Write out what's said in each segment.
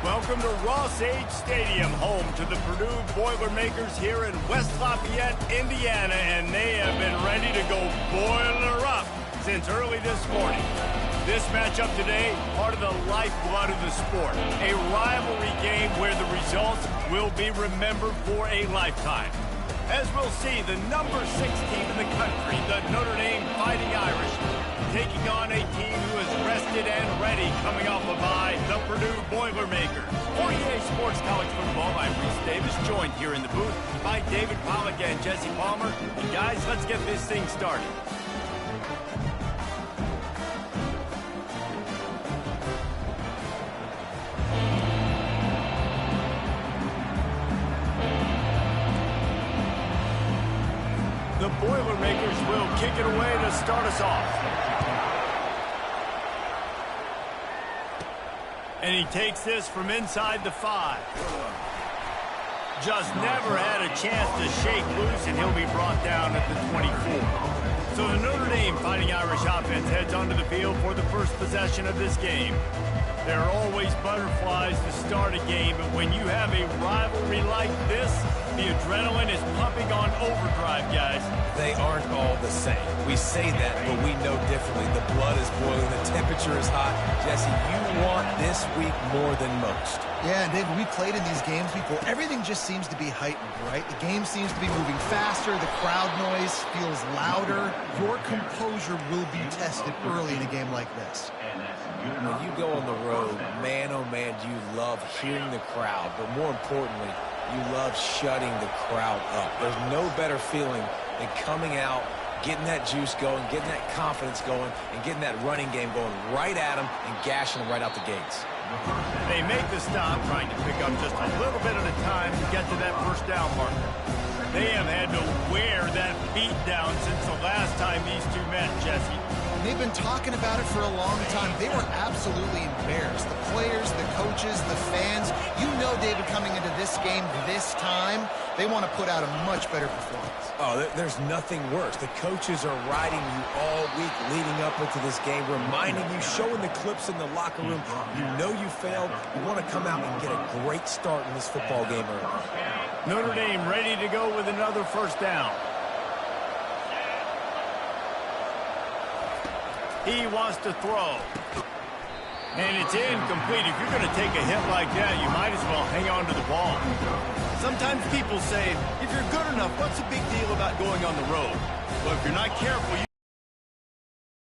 Welcome to Ross-Age Stadium, home to the Purdue Boilermakers here in West Lafayette, Indiana, and they have been ready to go boiler up since early this morning. This matchup today, part of the lifeblood of the sport, a rivalry game where the results will be remembered for a lifetime. As we'll see, the number 6 team in the country, the Notre Dame Fighting Irish, taking on a team who is rested and ready coming off a bye, the Purdue Boilermakers. For EA Sports College Football, I'm Reese Davis, joined here in the booth by David Pollack and Jesse Palmer. And guys, let's get this thing started. The Boilermakers will kick it away to start us off. And he takes this from inside the 5. Just never had a chance to shake loose, and he'll be brought down at the 24. So the Notre Dame Fighting Irish offense heads onto the field for the first possession of this game. There are always butterflies to start a game, but when you have a rivalry like this, the adrenaline is pumping on overdrive, guys. They aren't all the same. We say that, but we know differently. The blood is boiling. The temperature is hot. Jesse, you want this week more than most. Yeah, and David, we played in these games before. Everything just seems to be heightened, right? The game seems to be moving faster. The crowd noise feels louder. Your composure will be tested early in a game like this. When you go on the road, man, oh man, do you love hearing the crowd. But more importantly, you love shutting the crowd up. There's no better feeling than coming out, getting that juice going, getting that confidence going, and getting that running game going right at them and gashing them right out the gates. They make the stop, trying to pick up just a little bit at a time to get to that first down marker. They have had to wear that beat down since the last time these two met, Jesse. They've been talking about it for a long time. They were absolutely embarrassed. The players, the coaches, the fans. You know, David, coming into this game this time, they want to put out a much better performance. Oh, there's nothing worse. The coaches are riding you all week leading up into this game, reminding you, showing the clips in the locker room. You know you failed. You want to come out and get a great start in this football game early. Notre Dame ready to go with another first down. He wants to throw. And it's incomplete. If you're going to take a hit like that, you might as well hang on to the ball. Sometimes people say, if you're good enough, what's the big deal about going on the road? Well, if you're not careful, you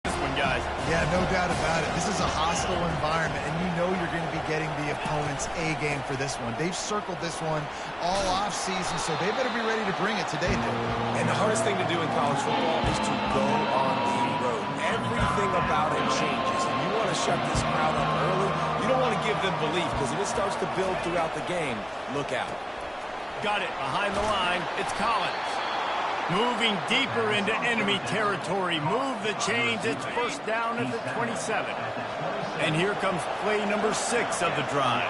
this one, guys. Yeah, no doubt about it. This is a hostile environment, and you know you're going to be getting the opponent's A game for this one. They've circled this one all off season, so they better be ready to bring it today. And the hardest thing to do in college football is to go on the road. Everything about it changes, and you want to shut this crowd up early. You don't want to give them belief, because if it starts to build throughout the game, look out. Got it behind the line. It's Collins. Moving deeper into enemy territory. Move the chains. It's first down at the 27. And here comes play number 6 of the drive.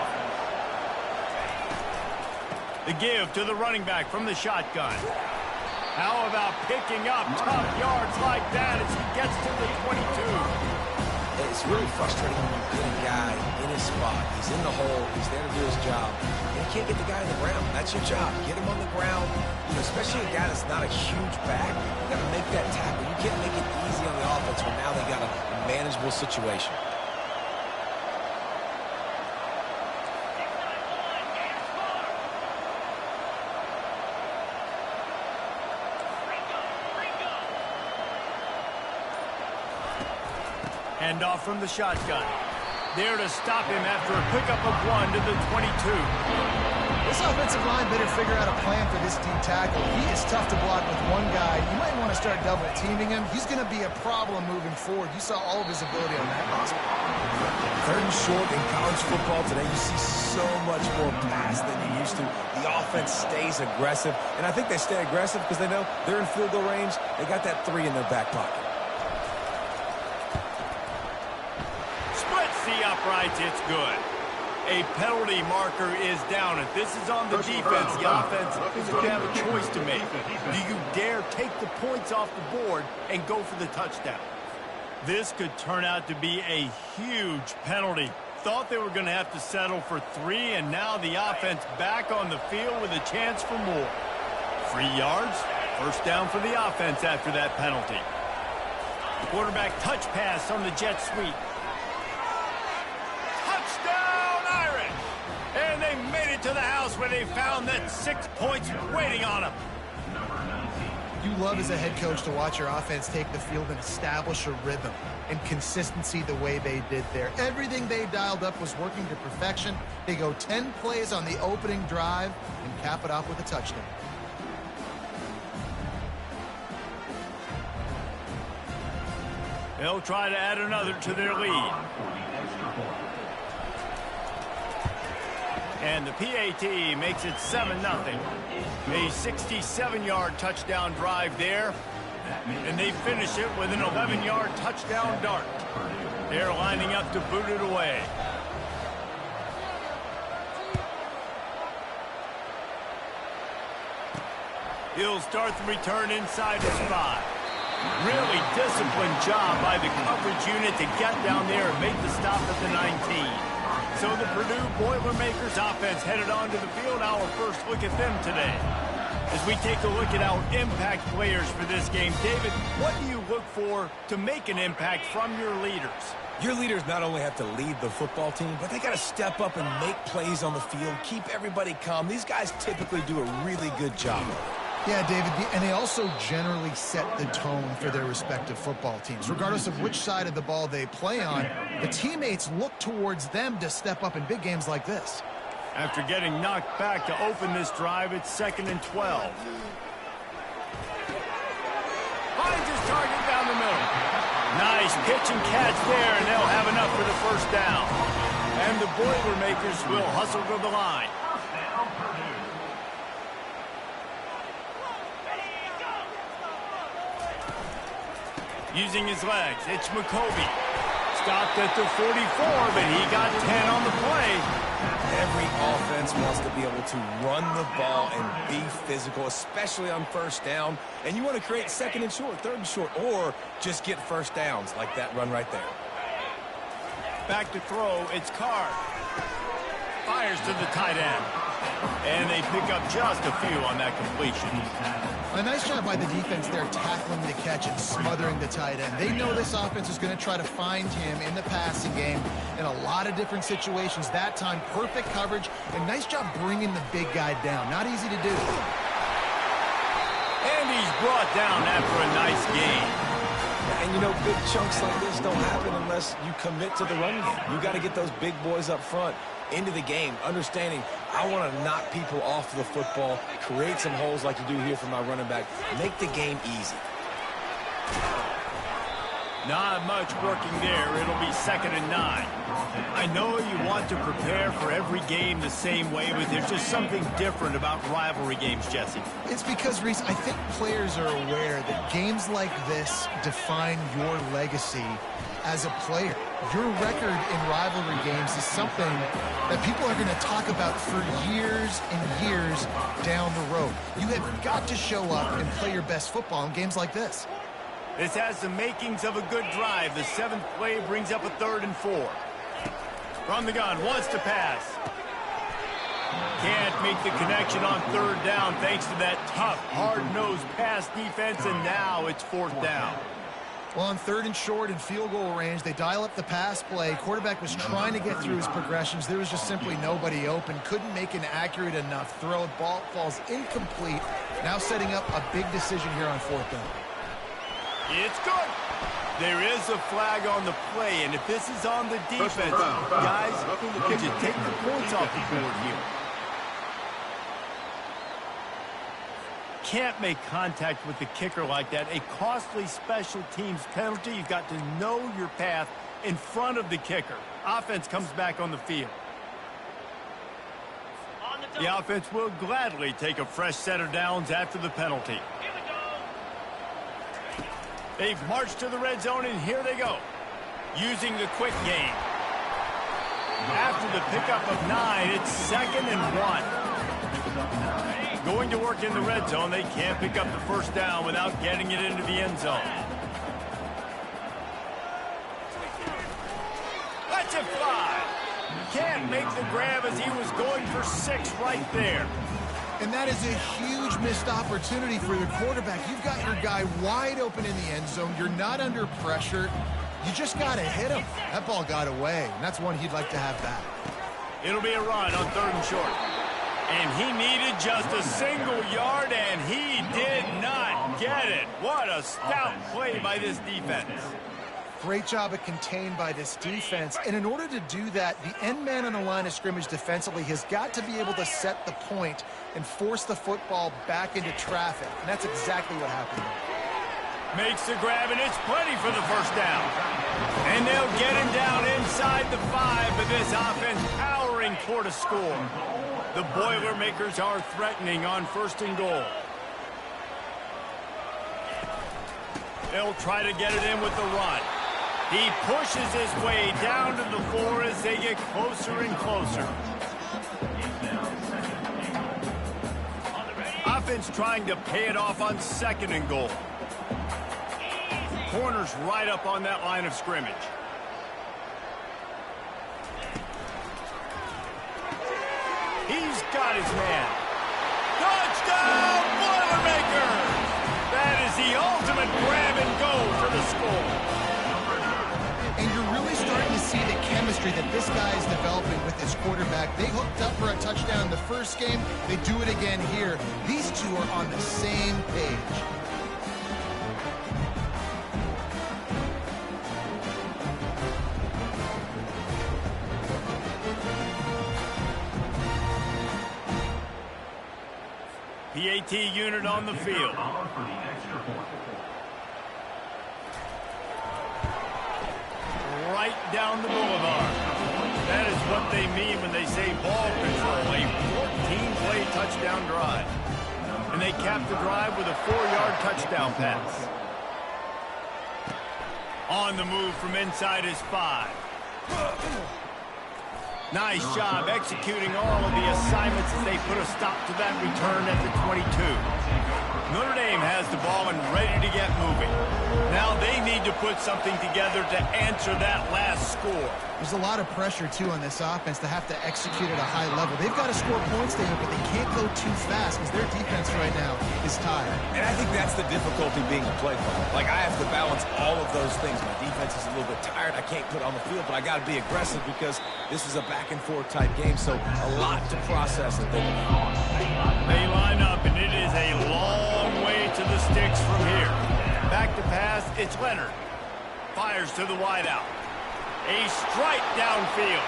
The give to the running back from the shotgun. How about picking up tough yards like that as he gets to the 22? It's really frustrating when you get a guy in his spot. He's in the hole. He's there to do his job. And you can't get the guy on the ground. That's your job. Get him on the ground. You know, especially a guy that's not a huge back. You got to make that tackle. You can't make it easy on the offense when now they got a manageable situation. Handoff from the shotgun. There to stop him after a pickup of 1 to the 22. This offensive line better figure out a plan for this deep tackle. He is tough to block with one guy. You might want to start double-teaming him. He's going to be a problem moving forward. You saw all of his ability on that pass. 3rd and short in college football today. You see so much more pass than you used to. The offense stays aggressive, and I think they stay aggressive because they know they're in field goal range. They got that 3 in their back pocket. The uprights, it's good. A penalty marker is down. If this is on the defense, the offense is going to have a choice to make. Do you dare take the points off the board and go for the touchdown? This could turn out to be a huge penalty. thought they were going to have to settle for 3, and now the offense back on the field with a chance for more. 3 yards, first down for the offense after that penalty. The quarterback touch pass on the jet sweep. Touchdown, Irish! And they made it to the house where they found that 6 points waiting on them. You love as a head coach to watch your offense take the field and establish a rhythm and consistency the way they did there. Everything they dialed up was working to perfection. They go 10 plays on the opening drive and cap it off with a touchdown. They'll try to add another to their lead. And the PAT makes it 7-0. A 67-yard touchdown drive there. And they finish it with an 11-yard touchdown dart. They're lining up to boot it away. He'll start the return inside his 5. Really disciplined job by the coverage unit to get down there and make the stop at the 19. So the Purdue Boilermakers offense headed onto the field. Our first look at them today. As we take a look at our impact players for this game, David, what do you look for to make an impact from your leaders? Your leaders not only have to lead the football team, but they got to step up and make plays on the field, keep everybody calm. These guys typically do a really good job. Yeah, David, and they also generally set the tone for their respective football teams. Regardless of which side of the ball they play on, the teammates look towards them to step up in big games like this. After getting knocked back to open this drive, it's 2nd and 12. Finds his target down the middle. Nice pitch and catch there, and they'll have enough for the first down. And the Boilermakers will hustle to the line. Using his legs, it's McCoby. Stopped at the 44, but he got 10 on the play. Every offense wants to be able to run the ball and be physical, especially on first down. And you want to create 2nd and short, 3rd and short, or just get first downs like that run right there. Back to throw, it's Carr. Fires to the tight end. And they pick up just a few on that completion. A nice job by the defense there tackling the catch and smothering the tight end. They know this offense is going to try to find him in the passing game in a lot of different situations. That time, perfect coverage, and nice job bringing the big guy down. Not easy to do. And he's brought down after a nice gain. And, you know, big chunks like this don't happen unless you commit to the run game. You got to get those big boys up front into the game, understanding I want to knock people off the football, create some holes like you do here for my running back, make the game easy. Not much working there. It'll be 2nd and 9. I know you want to prepare for every game the same way, but there's just something different about rivalry games, Jesse. It's because, Reese, I think players are aware that games like this define your legacy as a player. Your record in rivalry games is something that people are going to talk about for years and years down the road. You have got to show up and play your best football in games like this. This has the makings of a good drive. The 7th play brings up a 3rd and 4. From the gun, wants to pass. Can't make the connection on 3rd down thanks to that tough, hard-nosed pass defense, and now it's 4th down. Well, on 3rd and short and field goal range, they dial up the pass play. Quarterback was trying to get through his progressions. There was just simply nobody open. Couldn't make an accurate enough throw. Ball falls incomplete. Now setting up a big decision here on 4th down. It's good. There is a flag on the play, and if this is on the defense, guys, could you take the points off the board here? Can't make contact with the kicker like that. A costly special teams penalty. You've got to know your path in front of the kicker. Offense comes back on the field. The offense will gladly take a fresh set of downs after the penalty. They've marched to the red zone, and here they go. Using the quick game. After the pickup of 9, it's 2nd and 1. Going to work in the red zone. They can't pick up the first down without getting it into the end zone. Let's it fly. Can't make the grab as he was going for 6 right there. And that is a huge missed opportunity for the quarterback. You've got your guy wide open in the end zone. You're not under pressure. You just got to hit him. That ball got away, and that's one he'd like to have back. It'll be a run on 3rd and short. And he needed just a single yard, and he did not get it. What a stout play by this defense. Great job of contained by this defense. And in order to do that, the end man on the line of scrimmage defensively has got to be able to set the point and force the football back into traffic. And that's exactly what happened. Makes the grab, and it's plenty for the first down. And they'll get him down inside the 5, but this offense powering toward a score. The Boilermakers are threatening on 1st and goal. They'll try to get it in with the run. He pushes his way down to the 4 as they get closer and closer. Offense trying to pay it off on 2nd and goal. Corner's right up on that line of scrimmage. He's got his man. Touchdown, Boilermakers! That is the ultimate grab and go for the score. And you're really starting to see the chemistry that this guy is developing with his quarterback. They hooked up for a touchdown the first game. They do it again here. These two are on the same page. PAT unit on the field. Right down the boulevard. That is what they mean when they say ball control. A 14-play touchdown drive. And they cap the drive with a 4-yard touchdown pass. On the move from inside his 5. Nice job executing all of the assignments as they put a stop to that return at the 22. Notre Dame has the ball and ready to get moving. Now they need to put something together to answer that last score. There's a lot of pressure, too, on this offense to have to execute at a high level. They've got to score points, David, but they can't go too fast because their defense right now is tired. And I think that's the difficulty being a play caller. Like, I have to balance all of those things. My defense is a little bit tired. I can't put on the field, but I got to be aggressive because this is a back-and-forth type game, so a lot to process and think about. They line up, and it is a long way to the sticks from here. Back to pass, it's Leonard. Fires to the wideout. A strike downfield.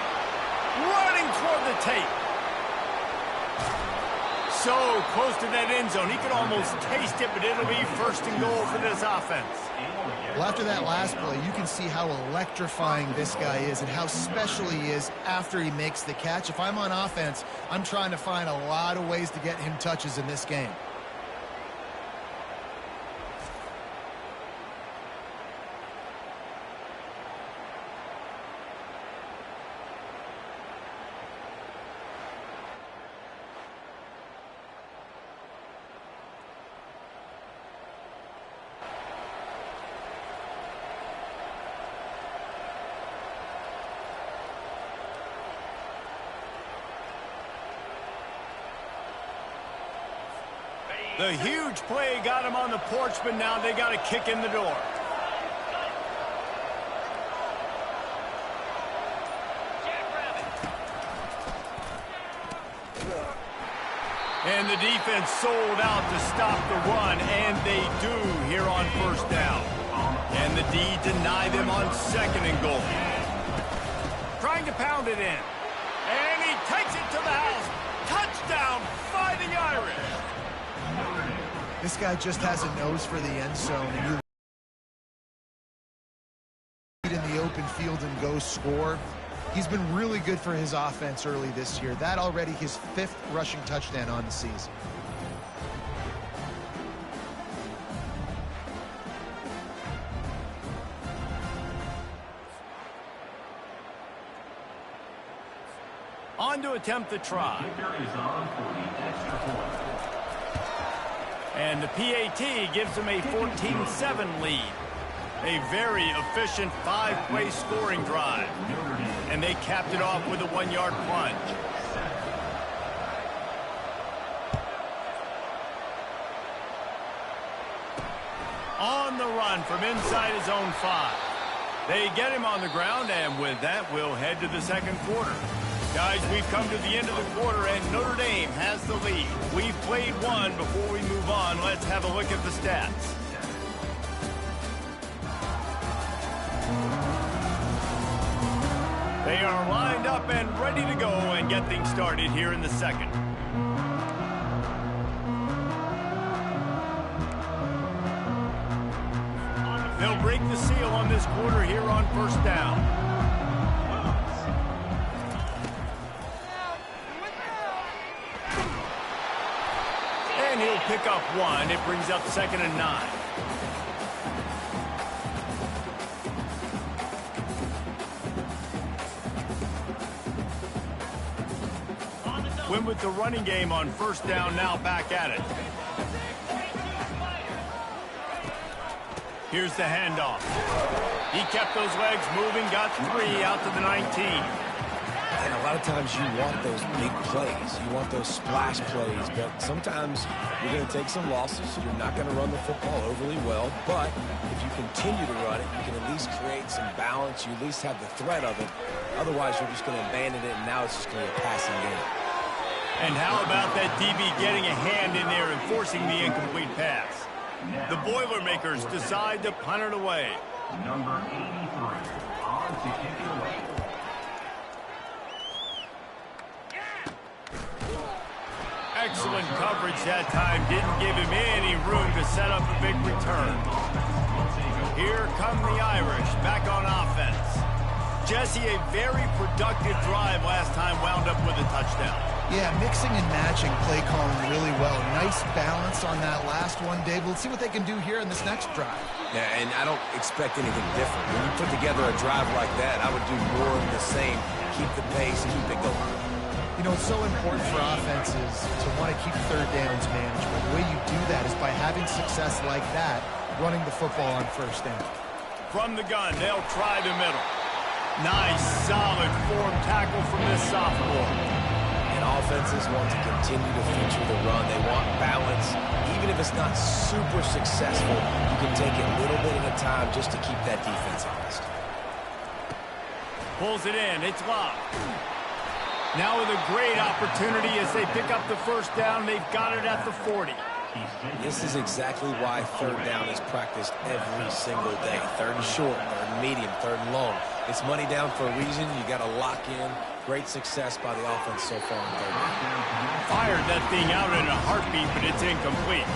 Running toward the tape. So close to that end zone. He could almost taste it, but it'll be 1st and goal for this offense. Well, after that last play, you can see how electrifying this guy is and how special he is after he makes the catch. If I'm on offense, I'm trying to find a lot of ways to get him touches in this game. The huge play got him on the porch, but now they got to kick in the door. And the defense sold out to stop the run, and they do here on 1st down. And the D deny them on 2nd and goal. Trying to pound it in. And he takes it to the house. Touchdown, Fighting Irish. This guy just has a nose for the end zone, and you in the open field and go score. He's been really good for his offense early this year. That already his 5th rushing touchdown on the season. On to attempt the try. And the PAT gives them a 14-7 lead. A very efficient 5-play scoring drive. And they capped it off with a 1-yard plunge. On the run from inside his own 5. They get him on the ground, and with that, we'll head to the second quarter. Guys, we've come to the end of the quarter, and Notre Dame has the lead. We've played one. Before we move on, let's have a look at the stats. They are lined up and ready to go and get things started here in the second. They'll break the seal on this quarter here on first down. And he'll pick up 1. It brings up 2nd and 9. Win with the running game on first down, now back at it. Here's the handoff. He kept those legs moving, got 3 out to the 19. And a lot of times you want those big plays. You want those splash plays, but sometimes you're going to take some losses. You're not going to run the football overly well, but if you continue to run it, you can at least create some balance. You at least have the threat of it. Otherwise, you're just going to abandon it, and now it's just going to be a passing game. And how about that DB getting a hand in there and forcing the incomplete pass? The Boilermakers decide to punt it away. Number 83 on to kick it away. Excellent coverage that time. Didn't give him any room to set up a big return. Here come the Irish back on offense. Jesse, a very productive drive last time, wound up with a touchdown. Yeah, mixing and matching play calling really well. Nice balance on that last one, Dave. Let's see what they can do here in this next drive. Yeah, and I don't expect anything different. When you put together a drive like that, I would do more of the same. Keep the pace, keep it going. You know, it's so important for offenses to want to keep third downs managed. But the way you do that is by having success like that, running the football on first down. From the gun, they'll try the middle. Nice, solid form tackle from this sophomore. And offenses want to continue to feature the run. They want balance. Even if it's not super successful, you can take it little bit at a time just to keep that defense honest. Pulls it in. It's locked. Now with a great opportunity as they pick up the first down. They've got it at the 40. This is exactly why third down is practiced every single day. Third and short, third and medium, third and long. It's money down for a reason. You got to lock in. Great success by the offense so far in third down. Fired that thing out in a heartbeat, but it's incomplete.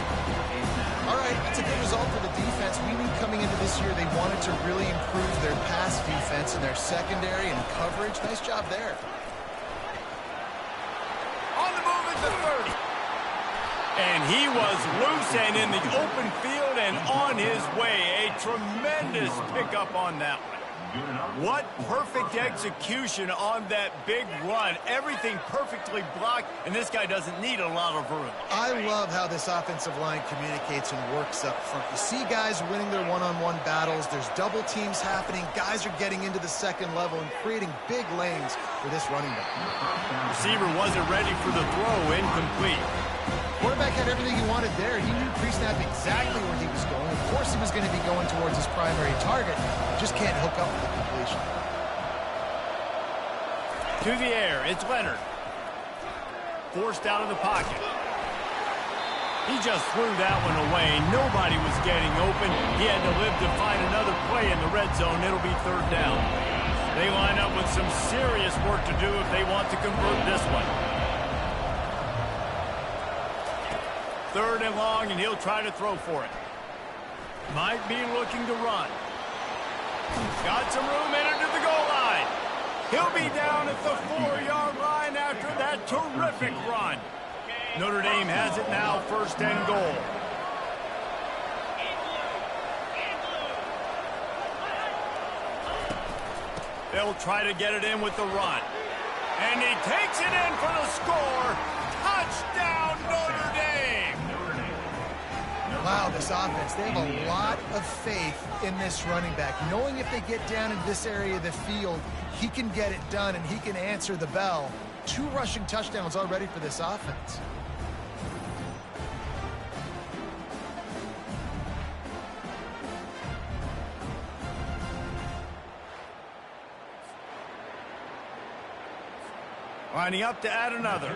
All right, that's a good result for the defense. We knew coming into this year they wanted to really improve their pass defense and their secondary and coverage. Nice job there. On the move at the 30. And he was loose and in the open field and on his way. A tremendous pickup on that one. What perfect execution on that big run. Everything perfectly blocked, and this guy doesn't need a lot of room. I love how this offensive line communicates and works up front. You see guys winning their one-on-one battles. There's double teams happening. Guys are getting into the second level and creating big lanes for this running back. Receiver wasn't ready for the throw. Incomplete. Quarterback had everything he wanted there. He knew pre-snap exactly where he was going. Of course he was going to be going towards his primary target. Just can't hook up with the completion. To the air, it's Leonard. Forced out of the pocket. He just threw that one away. Nobody was getting open. He had to live to find another play in the red zone. It'll be third down. They line up with some serious work to do if they want to convert this one. Third and long, and he'll try to throw for it. Might be looking to run. Got some room, entered to the goal line. He'll be down at the 4-yard line after that terrific run. Notre Dame has it now, first and goal. They'll try to get it in with the run. And he takes it in for the score. Touchdown, Notre Dame. Wow, this offense, they have a lot of faith in this running back, knowing if they get down in this area of the field, he can get it done and he can answer the bell. 2 rushing touchdowns already for this offense. Lining up to add another.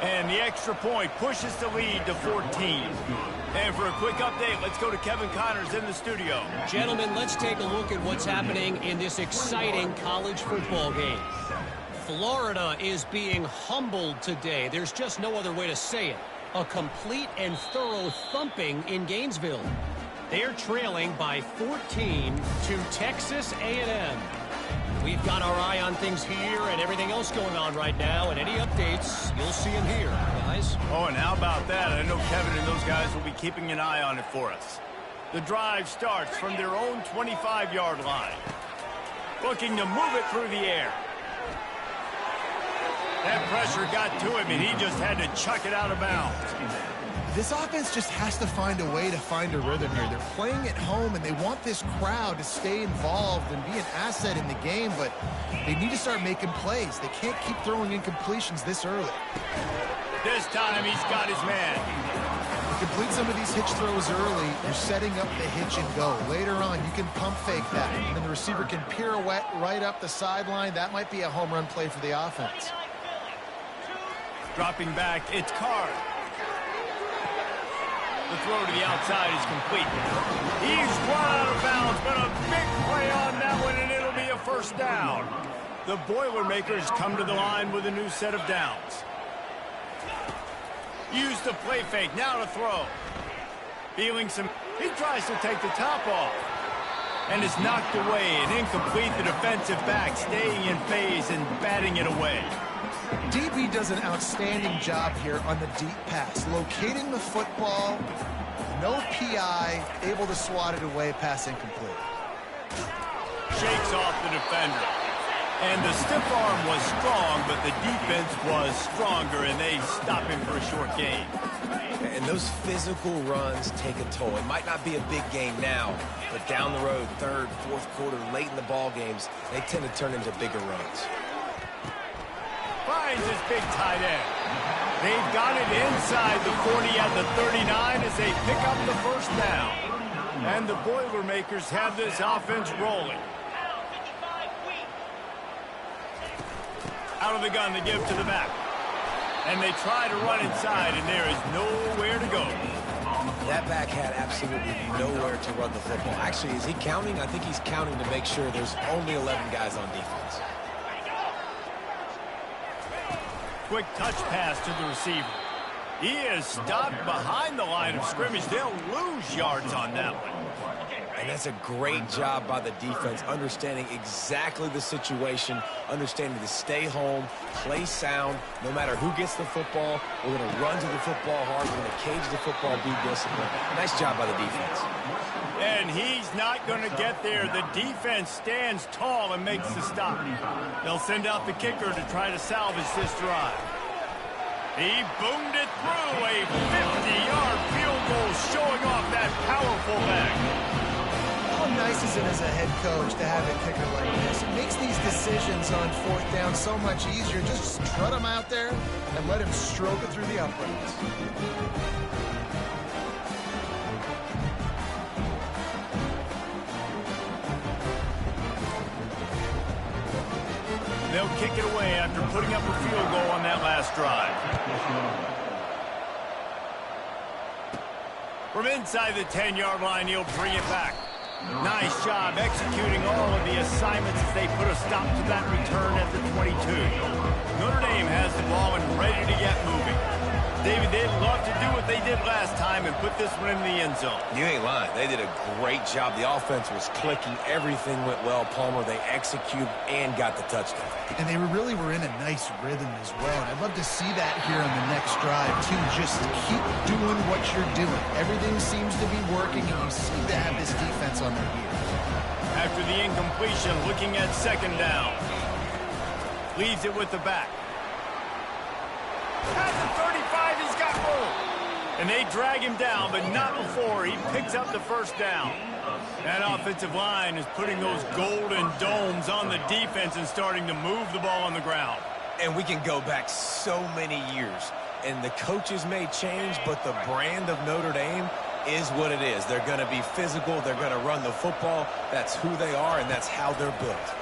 And the extra point pushes the lead to 14. And for a quick update, let's go to Kevin Connors in the studio. Gentlemen, let's take a look at what's happening in this exciting college football game. Florida is being humbled today. There's just no other way to say it. A complete and thorough thumping in Gainesville. They're trailing by 14 to Texas A&M. We've got our eye on things here and everything else going on right now, and any updates, you'll see them here, guys. Oh, and how about that? I know Kevin and those guys will be keeping an eye on it for us. The drive starts from their own 25-yard line. Looking to move it through the air. That pressure got to him, and he just had to chuck it out of bounds. This offense just has to find a way to find a rhythm here. They're playing at home, and they want this crowd to stay involved and be an asset in the game, but they need to start making plays. They can't keep throwing incompletions this early. This time, he's got his man. To complete some of these hitch throws early, you're setting up the hitch and go. Later on, you can pump fake that, and then the receiver can pirouette right up the sideline. That might be a home run play for the offense. Dropping back, it's Carr. The throw to the outside is complete. He's run out of bounds, but a big play on that one, and it'll be a first down. The Boilermakers come to the line with a new set of downs. Use the play fake, now to throw. Feeling some, he tries to take the top off. And it's knocked away, and incomplete. The defensive back staying in phase and batting it away. DB does an outstanding job here on the deep pass, locating the football, no PI, able to swat it away, pass incomplete. Shakes off the defender. And the stiff arm was strong, but the defense was stronger, and they stop him for a short gain. And those physical runs take a toll. It might not be a big game now, but down the road, third, fourth quarter, late in the ball games, they tend to turn into bigger runs. Finds his big tight end. They've got it inside the 40 at the 39 as they pick up the first down. And the Boilermakers have this offense rolling. Out of the gun, they give to the back. And they try to run inside, and there is nowhere to go. That back had absolutely nowhere to run the football. Actually, is he counting? I think he's counting to make sure there's only 11 guys on defense. Quick touch pass to the receiver. He is stopped behind the line of scrimmage. They'll lose yards on that one. And that's a great job by the defense, understanding exactly the situation, understanding to stay home, play sound, no matter who gets the football. We're going to run to the football hard. We're going to cage the football, be disciplined. Nice job by the defense. And he's not going to get there. The defense stands tall and makes the stop. They'll send out the kicker to try to salvage this drive. He boomed it through a 50-yard field goal, showing off that powerful back. How nice is it as a head coach to have a kicker like this? It makes these decisions on fourth down so much easier. Just trot him out there and let him stroke it through the uprights. They'll kick it away after putting up a field goal on that last drive. From inside the 10-yard line, he'll bring it back. Nice job executing all of the assignments as they put a stop to that return at the 22. Notre Dame has the ball and ready to get moving. David, they'd love to do what they did last time and put this one in the end zone. You ain't lying. They did a great job. The offense was clicking. Everything went well. Palmer, they executed and got the touchdown. And they really were in a nice rhythm as well. And I'd love to see that here on the next drive, too. Just keep doing what you're doing. Everything seems to be working, and you seem to have this defense on their heels. After the incompletion, looking at second down. Leaves it with the back. At the 35, he's got room. And they drag him down, but not before he picks up the first down. That offensive line is putting those golden domes on the defense and starting to move the ball on the ground. And we can go back so many years. And the coaches may change, but the brand of Notre Dame is what it is. They're going to be physical. They're going to run the football. That's who they are, and that's how they're built.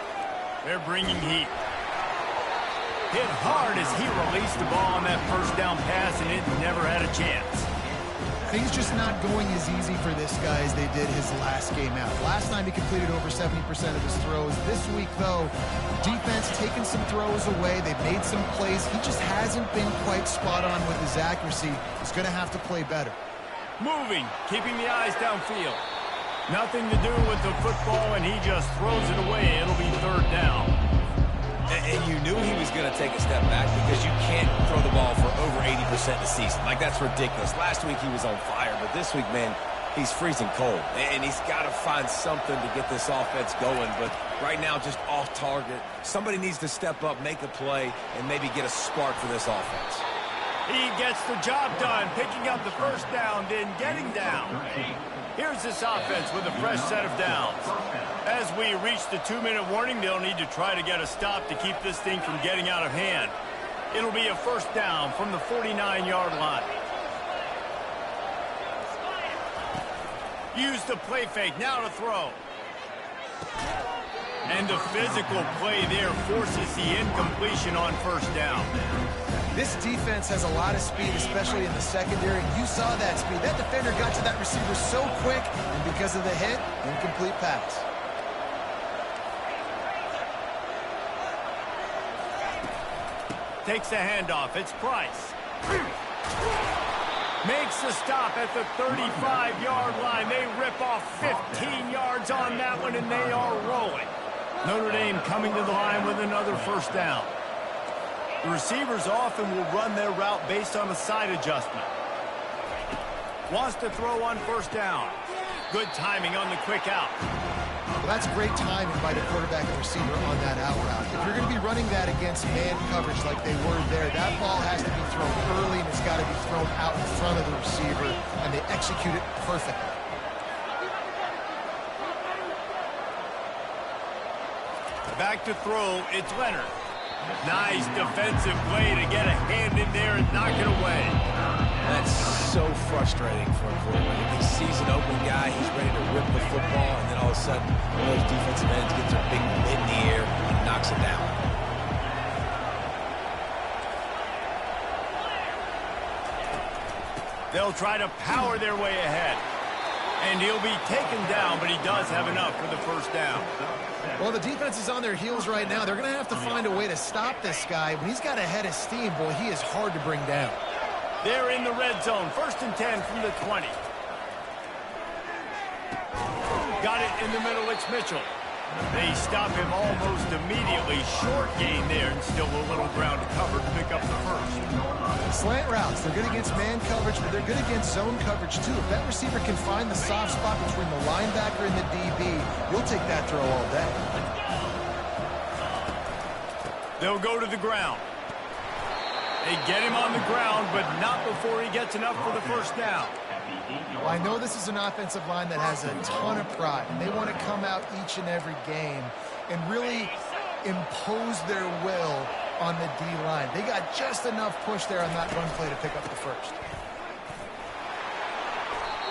They're bringing heat. Hit hard as he released the ball on that first down pass, and it never had a chance. Things just not going as easy for this guy as they did his last game out. Last time he completed over 70% of his throws. This week, though, defense taking some throws away. They've made some plays. He just hasn't been quite spot on with his accuracy. He's going to have to play better. Moving, keeping the eyes downfield. Nothing to do with the football, and he just throws it away. It'll be third down. And you knew he was going to take a step back because you can't throw the ball for over 80% a season. Like, that's ridiculous. Last week he was on fire, but this week, man, he's freezing cold. And he's got to find something to get this offense going. But right now, just off target. Somebody needs to step up, make a play, and maybe get a spark for this offense. He gets the job done, picking up the first down, then getting down. Here's this offense with a fresh set of downs. As we reach the 2-minute warning, they'll need to try to get a stop to keep this thing from getting out of hand. It'll be a first down from the 49-yard line. Use the play fake, now to throw. And the physical play there forces the incompletion on first down. This defense has a lot of speed, especially in the secondary. You saw that speed. That defender got to that receiver so quick, and because of the hit, incomplete pass. Takes the handoff. It's Price. Makes the stop at the 35-yard line. They rip off 15 yards on that one, and they are rolling. Notre Dame coming to the line with another first down. The receivers often will run their route based on a side adjustment. Wants to throw on first down. Good timing on the quick out. Well, that's great timing by the quarterback and receiver on that out route. If you're going to be running that against man coverage like they were there, that ball has to be thrown early, and it's got to be thrown out in front of the receiver, and they execute it perfectly. Back to throw, it's Leonard. Nice defensive play to get a hand in there and knock it away. That's so frustrating for a quarterback. He sees an open guy, he's ready to rip the football, and then all of a sudden, one of those defensive ends gets a big mitt in the air and knocks it down. They'll try to power their way ahead. And he'll be taken down, but he does have enough for the first down. Well, the defense is on their heels right now. They're going to have to find a way to stop this guy. When he's got a head of steam, boy, he is hard to bring down. They're in the red zone. 1st and 10 from the 20. Got it in the middle. It's Mitchell. They stop him almost immediately. Short gain there, and still a little ground to cover to pick up the first. Slant routes, they're good against man coverage, but they're good against zone coverage too. If that receiver can find the soft spot between the linebacker and the DB, you'll take that throw all day. They'll go to the ground. They get him on the ground, but not before he gets enough for the first down. Well, I know this is an offensive line that has a ton of pride, and they want to come out each and every game and really impose their will on the D-line. They got just enough push there on that run play to pick up the first.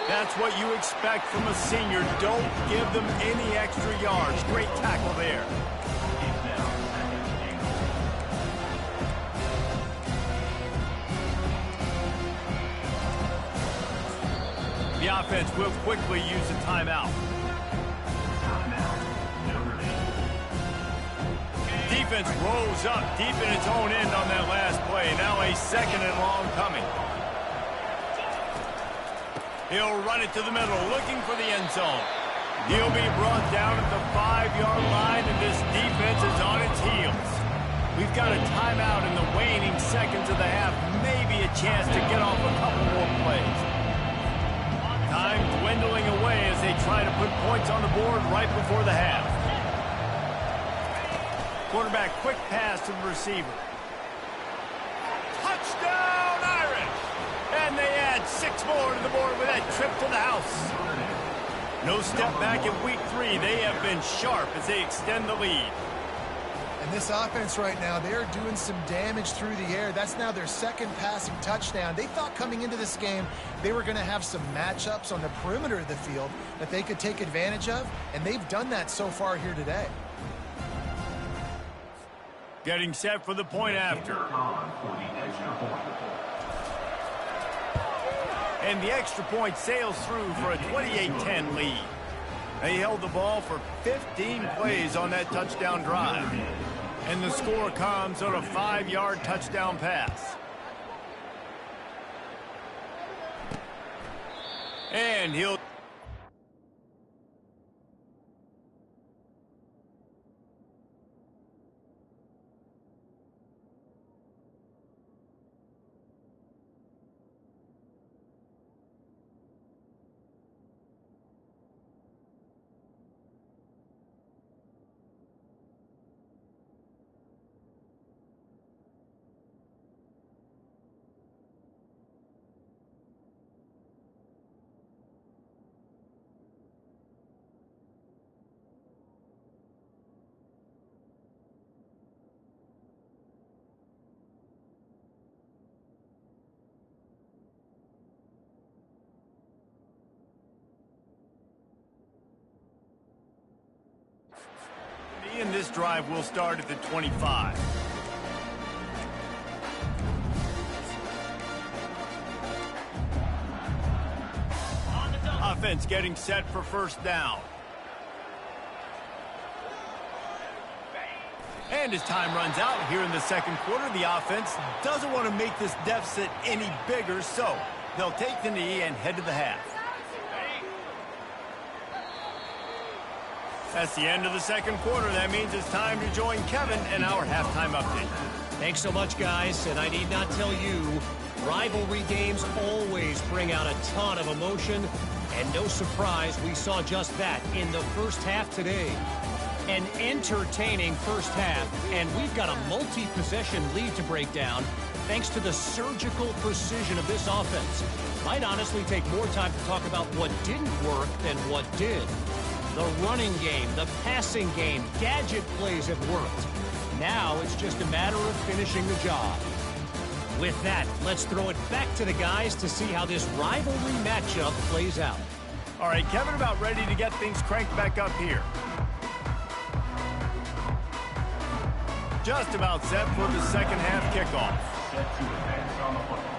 That's what you expect from a senior. Don't give them any extra yards. Great tackle there. The offense will quickly use a timeout. Defense rolls up deep in its own end on that last play. Now a 2nd and long coming. He'll run it to the middle, looking for the end zone. He'll be brought down at the 5-yard line, and this defense is on its heels. We've got a timeout in the waning seconds of the half. Maybe a chance to get off a couple more plays. Time dwindling away as they try to put points on the board right before the half. Quarterback, quick pass to the receiver. Touchdown, Irish! And they add 6 more to the board with that trip to the house. No step back in week 3. They have been sharp as they extend the lead. And this offense right now, they're doing some damage through the air. That's now their second passing touchdown. They thought coming into this game they were going to have some matchups on the perimeter of the field that they could take advantage of, and they've done that so far here today. Getting set for the point after. And the extra point sails through for a 28-10 lead. They held the ball for 15 plays on that touchdown drive. And the score comes on a 5-yard touchdown pass. And he'll... And this drive will start at the 25. Offense getting set for first down. And as time runs out here in the second quarter, the offense doesn't want to make this deficit any bigger, so they'll take the knee and head to the half. That's the end of the second quarter. That means it's time to join Kevin in our halftime update. Thanks so much, guys. And I need not tell you, rivalry games always bring out a ton of emotion. And no surprise, we saw just that in the first half today. An entertaining first half, and we've got a multi-possession lead to break down thanks to the surgical precision of this offense. Might honestly take more time to talk about what didn't work than what did. The running game, the passing game, gadget plays have worked. Now it's just a matter of finishing the job. With that, let's throw it back to the guys to see how this rivalry matchup plays out. All right, Kevin, about ready to get things cranked back up here. Just about set for the second half kickoff. Set to advance on the football.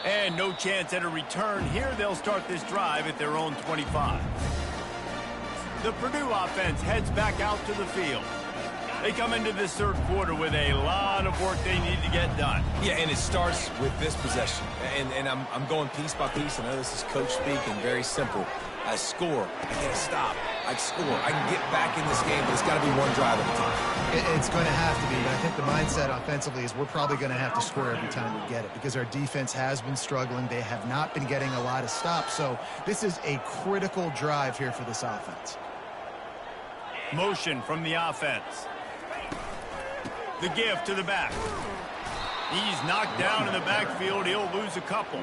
And no chance at a return here. They'll start this drive at their own 25. The Purdue offense heads back out to the field. They come into this third quarter with a lot of work they need to get done. Yeah, and it starts with this possession. And I'm going piece by piece. I know this is coach speaking, very simple. I score, I get a stop, I score, I can get back in this game, but it's got to be one drive at a time. It's going to have to be, but I think the mindset offensively is we're probably going to have to score every time we get it because our defense has been struggling. They have not been getting a lot of stops, so this is a critical drive here for this offense. Motion from the offense. The give to the back. He's knocked down in the backfield. He'll lose a couple.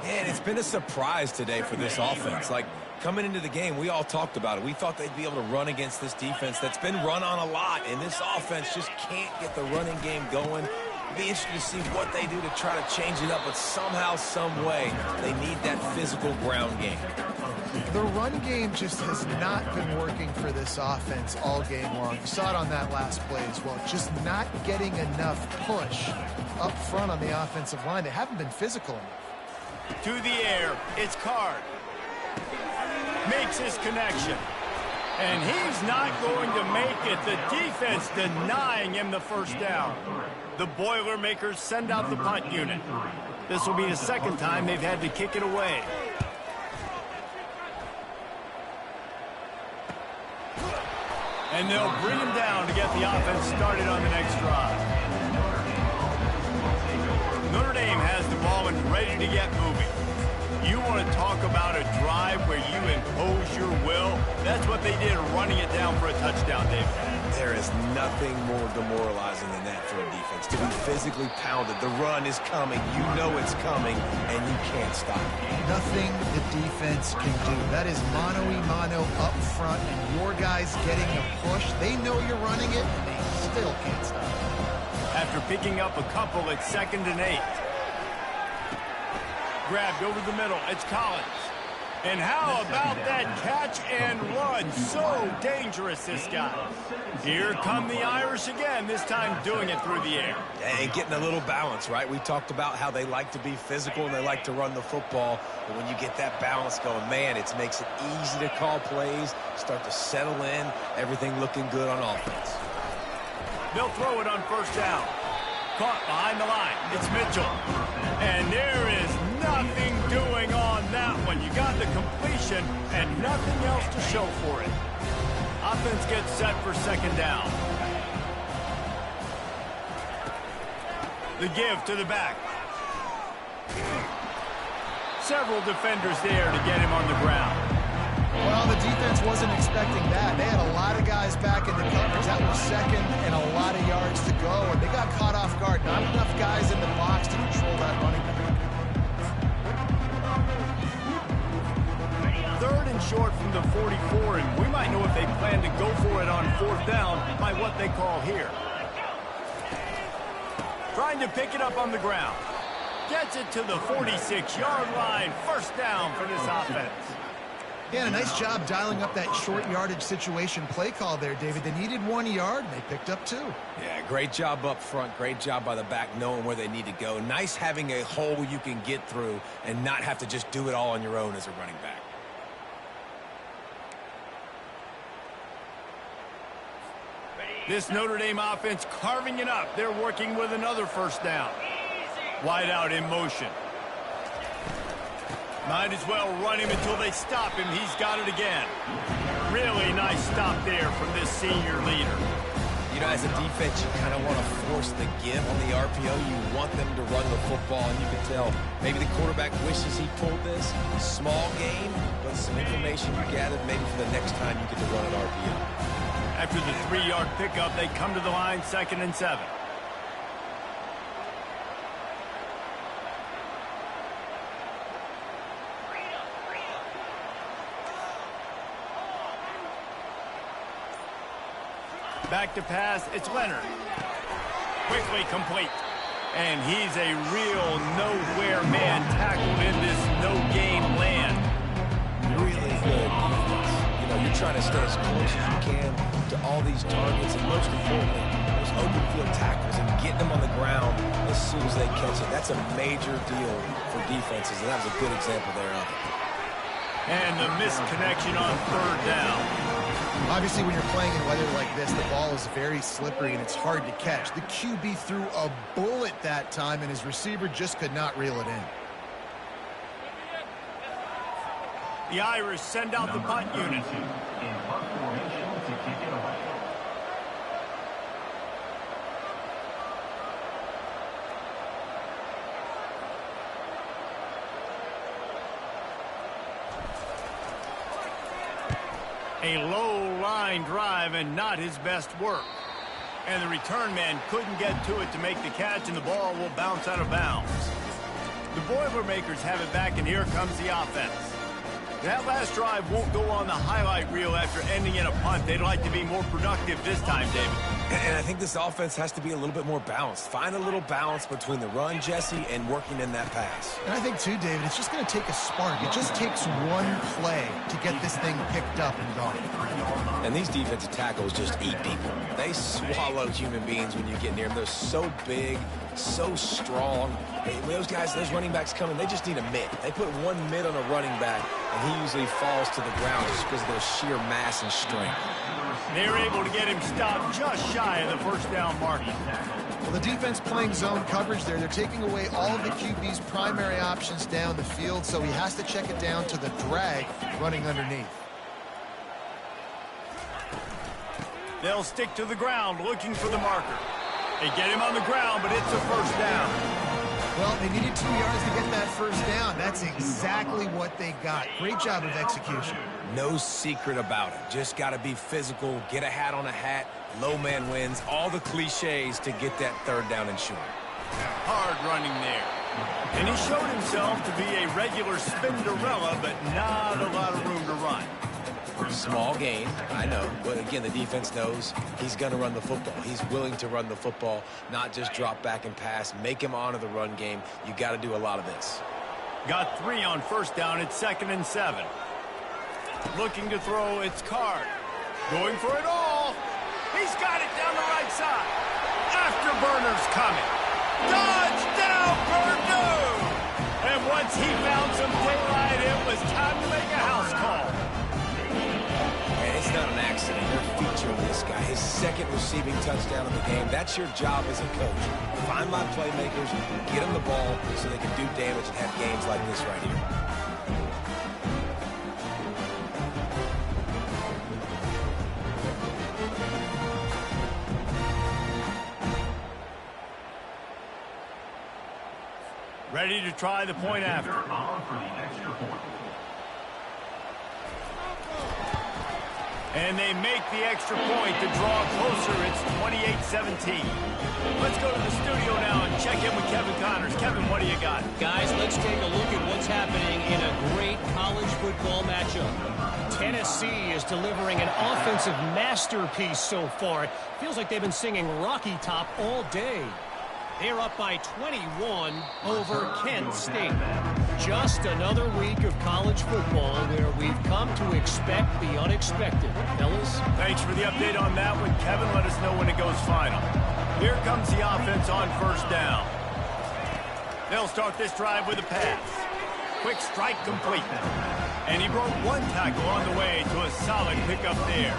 And it's been a surprise today for this offense. Like, coming into the game, we all talked about it. We thought they'd be able to run against this defense that's been run on a lot, and this offense just can't get the running game going. It'll be interesting to see what they do to try to change it up, but somehow, some way, they need that physical ground game. The run game just has not been working for this offense all game long. You saw it on that last play as well. Just not getting enough push up front on the offensive line. They haven't been physical enough. To the air, it's Card. Makes his connection. And he's not going to make it. The defense denying him the first down. The Boilermakers send out the punt unit. This will be the second time they've had to kick it away. And they'll bring him down to get the offense started on the next drive. Notre Dame has the ball and ready to get moving. You want to talk about a drive where you impose your will? That's what they did running it down for a touchdown, David. There is nothing more demoralizing than that for a defense. To be physically pounded. The run is coming. You know it's coming, and you can't stop it. Nothing the defense can do. That is mano-a-mano up front, and your guys getting a push. They know you're running it, and they still can't stop it. After picking up a couple, it's 2nd and 8. Grabbed over the middle. It's Collins. And how about that catch and run? So dangerous, this guy. Here come the Irish again, this time doing it through the air. And getting a little balance, right? We talked about how they like to be physical and they like to run the football. But when you get that balance going, man, it makes it easy to call plays, start to settle in, everything looking good on offense. They'll throw it on 1st down. Caught behind the line. It's Mitchell. And there is nothing doing on that one. You got the completion and nothing else to show for it. Offense gets set for 2nd down. The give to the back. Several defenders there to get him on the ground. Well, the defense wasn't expecting that. They had a lot of guys back in the coverage. That was 2nd and a lot of yards to go, and they got caught off guard. Not enough guys in the box to control that running back. 3rd and short from the 44, and we might know if they plan to go for it on 4th down by what they call here. Trying to pick it up on the ground. Gets it to the 46-yard line. 1st down for this offense. Yeah, and a nice job dialing up that short yardage situation play call there, David. They needed 1 yard, and they picked up 2. Yeah, great job up front. Great job by the back knowing where they need to go. Nice having a hole you can get through and not have to just do it all on your own as a running back. This Notre Dame offense carving it up. They're working with another 1st down. Wide out in motion. Might as well run him until they stop him. He's got it again. Really nice stop there from this senior leader. You know, as a defense, you kind of want to force the give on the RPO. You want them to run the football, and you can tell maybe the quarterback wishes he pulled this. Small game, but some information you gathered maybe for the next time you get to run an RPO. After the 3-yard pickup, they come to the line, 2nd and 7. Back to pass, it's Leonard. Quickly complete. And he's a real nowhere man tackled in this no-game land. Really good defense. You know, you're trying to stay as close as you can to all these targets, and most importantly, those open field tackles and getting them on the ground as soon as they catch it. That's a major deal for defenses, and that was a good example there of it. And the misconnection on 3rd down. Obviously, when you're playing in weather like this, the ball is very slippery and it's hard to catch. The QB threw a bullet that time, and his receiver just could not reel it in. The Irish send out the punt unit. In punt formation to kick it away. A low line drive and not his best work. And the return man couldn't get to it to make the catch, and the ball will bounce out of bounds. The Boilermakers have it back, and here comes the offense. That last drive won't go on the highlight reel after ending in a punt. They'd like to be more productive this time, David. And I think this offense has to be a little bit more balanced. Find a little balance between the run, Jesse, and working in that pass. And I think, too, David, it's just going to take a spark. It just takes one play to get this thing picked up and going. And these defensive tackles just eat people. They swallow human beings when you get near them. They're so big, so strong. When those guys, those running backs come in, they just need a mid. They put one mid on a running back, and he usually falls to the ground just because of their sheer mass and strength. They're able to get him stopped just shy of the 1st down marker. Well, the defense playing zone coverage there. They're taking away all of the QB's primary options down the field, so he has to check it down to the drag running underneath. They'll stick to the ground looking for the marker. They get him on the ground, but it's a 1st down. Well, they needed 2 yards to get that first down. That's exactly what they got. Great job of execution. No secret about it. Just got to be physical, get a hat on a hat, low man wins, all the cliches to get that third down and short. Hard running there. And he showed himself to be a regular Spinderella, but not a lot of room to run. Small gain, I know, but again, the defense knows he's going to run the football. He's willing to run the football, not just drop back and pass, make him honor the run game. You got to do a lot of this. Got 3 on first down. It's 2nd and 7. Looking to throw, it's Card. Going for it all. He's got it down the right side. Afterburner's coming. Touchdown, Purdue! And once he found some daylight, it was time to make a house call. And it's not an accident. They're featuring this guy. His 2nd receiving touchdown of the game. That's your job as a coach. Find my playmakers, get them the ball so they can do damage and have games like this right here. Ready to try the point after. On for the extra point. And they make the extra point to draw closer. It's 28-17. Let's go to the studio now and check in with Kevin Connors. Kevin, what do you got? Guys, let's take a look at what's happening in a great college football matchup. Tennessee is delivering an offensive masterpiece so far. It feels like they've been singing Rocky Top all day. They're up by 21 over Kent State. Just another week of college football where we've come to expect the unexpected. Fellas? Thanks for the update on that one, Kevin. Let us know when it goes final. Here comes the offense on first down. They'll start this drive with a pass. Quick strike complete. And he broke 1 tackle on the way to a solid pickup there.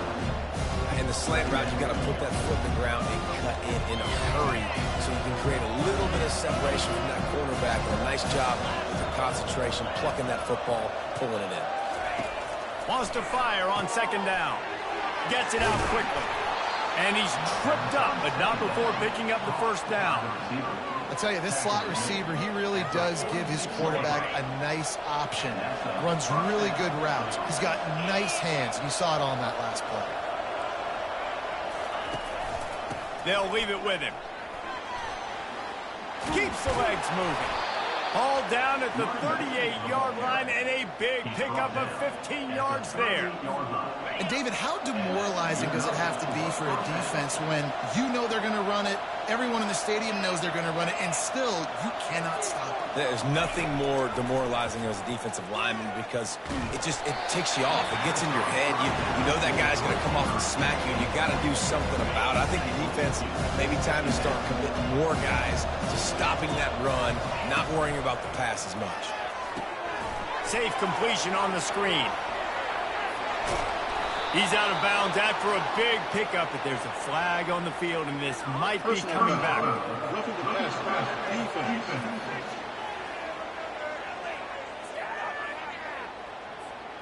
In the slant route, you got to put that foot in the ground and cut in a hurry so you can create a little bit of separation from that cornerback. And a nice job with the concentration, plucking that football, pulling it in. Wants to fire on 2nd down. Gets it out quickly. And he's tripped up, but not before picking up the first down. I tell you, this slot receiver, he really does give his quarterback a nice option. Runs really good routes. He's got nice hands. You saw it on that last play. They'll leave it with him. Keeps the legs moving. All down at the 38-yard line and a big pickup of 15 yards there. And David, how demoralizing does it have to be for a defense when you know they're going to run it, everyone in the stadium knows they're going to run it, and still you cannot stop it? There's nothing more demoralizing as a defensive lineman because it ticks you off. It gets in your head. You know that guy's going to come off and smack you, and you got to do something about it. I think the defense, maybe time to start committing more guys to stopping that run, not worrying about the pass as much. Safe completion on the screen. He's out of bounds after a big pickup, but there's a flag on the field, and this might be coming back.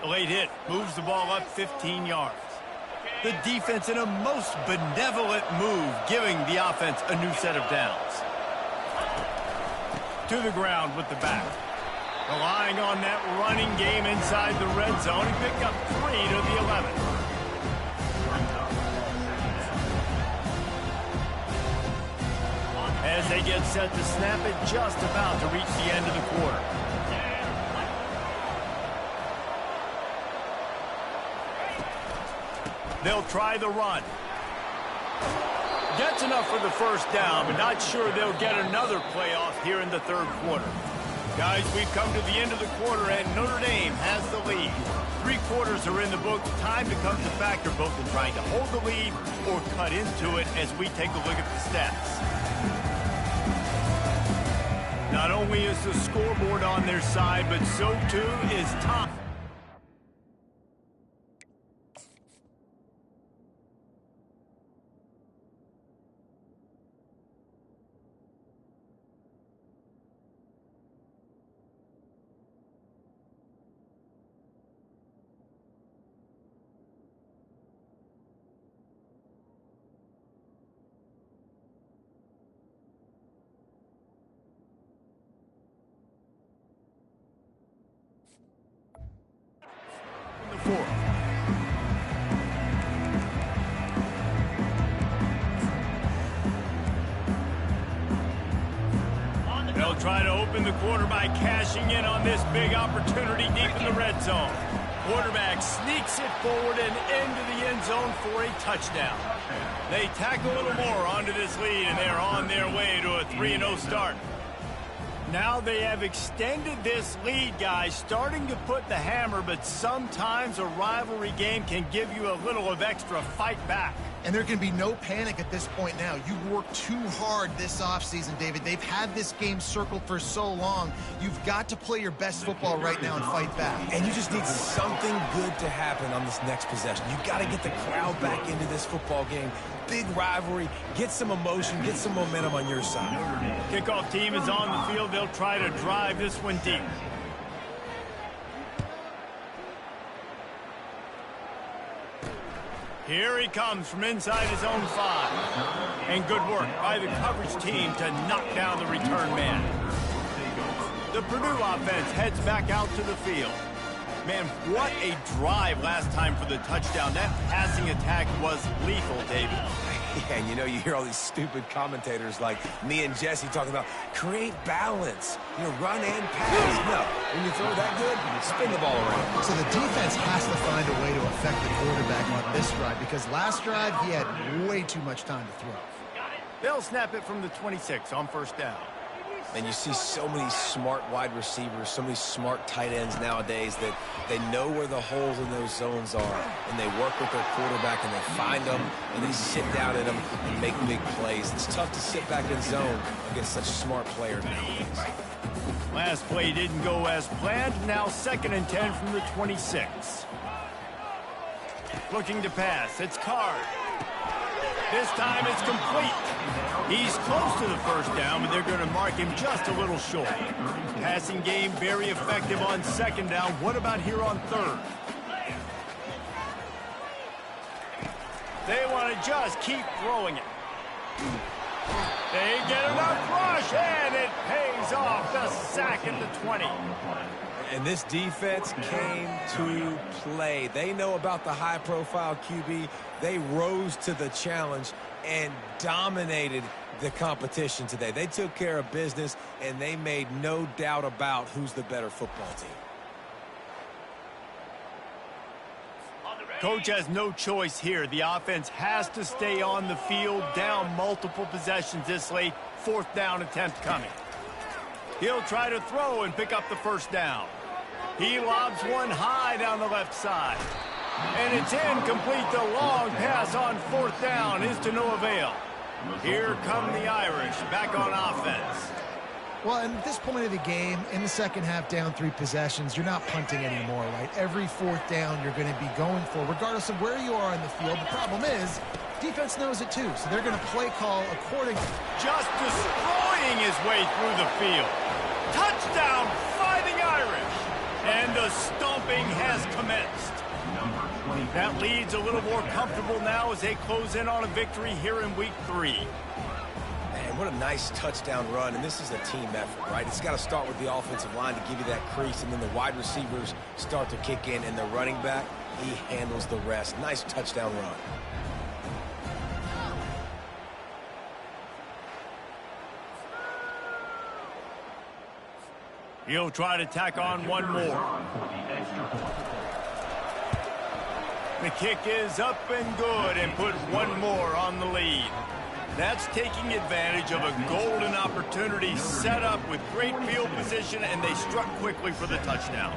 A late hit moves the ball up 15 yards. The defense in a most benevolent move, giving the offense a new set of downs. To the ground with the back. Relying on that running game inside the red zone. He picked up 3 to the 11. As they get set to snap it, just about to reach the end of the quarter. They'll try the run. Gets enough for the first down, but not sure they'll get another playoff here in the third quarter. Guys, we've come to the end of the quarter, and Notre Dame has the lead. 3 quarters are in the book. Time becomes a factor both in trying to hold the lead or cut into it as we take a look at the stats. Not only is the scoreboard on their side, but so too is Tom. 4th. They'll try to open the quarter by cashing in on this big opportunity deep in the red zone. Quarterback sneaks it forward and into the end zone for a touchdown. They tack a little more onto this lead, and they're on their way to a 3-0 start. Now they have extended this lead, guys, starting to put the hammer, but sometimes a rivalry game can give you a little of extra fight back. And there can be no panic at this point now. You worked too hard this offseason, David. They've had this game circled for so long. You've got to play your best football right now and fight back. And you just need something good to happen on this next possession. You got to get the crowd back into this football game. Big rivalry. Get some emotion. Get some momentum on your side. Kickoff team is on the field. They'll try to drive this one deep. Here he comes from inside his own 5. And good work by the coverage team to knock down the return man. The Purdue offense heads back out to the field. Man, what a drive last time for the touchdown. That passing attack was lethal, David. Yeah, and you know, you hear all these stupid commentators like me and Jesse talking about create balance, you know, run and pass. No, when you throw that good, spin the ball around. So the defense has to find a way to affect the quarterback on this drive, because last drive he had way too much time to throw. They'll snap it from the 26 on first down. And you see so many smart wide receivers, so many smart tight ends nowadays that they know where the holes in those zones are, and they work with their quarterback, and they find them, and they sit down in them and make big plays. It's tough to sit back in zone against such smart players nowadays. Last play didn't go as planned. Now 2nd and 10 from the 26. Looking to pass. It's Card. This time it's complete. He's close to the first down, but they're going to mark him just a little short. Passing game very effective on 2nd down. What about here on 3rd? They want to just keep throwing it. They get enough rush, and it pays off. The sack at the 20. And this defense came to play. They know about the high-profile QB. They rose to the challenge and dominated the competition today. They took care of business, and they made no doubt about who's the better football team. Coach has no choice here. The offense has to stay on the field, down multiple possessions this late. 4th down attempt coming. He'll try to throw and pick up the first down. He lobs one high down the left side. And it's incomplete. The long pass on 4th down is to no avail. Here come the Irish back on offense. Well, at this point of the game, in the second half, down 3 possessions, you're not punting anymore, right? Every 4th down you're going to be going for, regardless of where you are on the field. The problem is, defense knows it too, so they're going to play call accordingly. Just destroying his way through the field. Touchdown, Fighting Irish. And the stomping has commenced. That lead's a little more comfortable now as they close in on a victory here in week 3. Man, what a nice touchdown run, and this is a team effort, right? It's got to start with the offensive line to give you that crease, and then the wide receivers start to kick in, and the running back, he handles the rest. Nice touchdown run. He'll try to tack on one more. The kick is up and good, and put one more on the lead. That's taking advantage of a golden opportunity set up with great field position, and they struck quickly for the touchdown.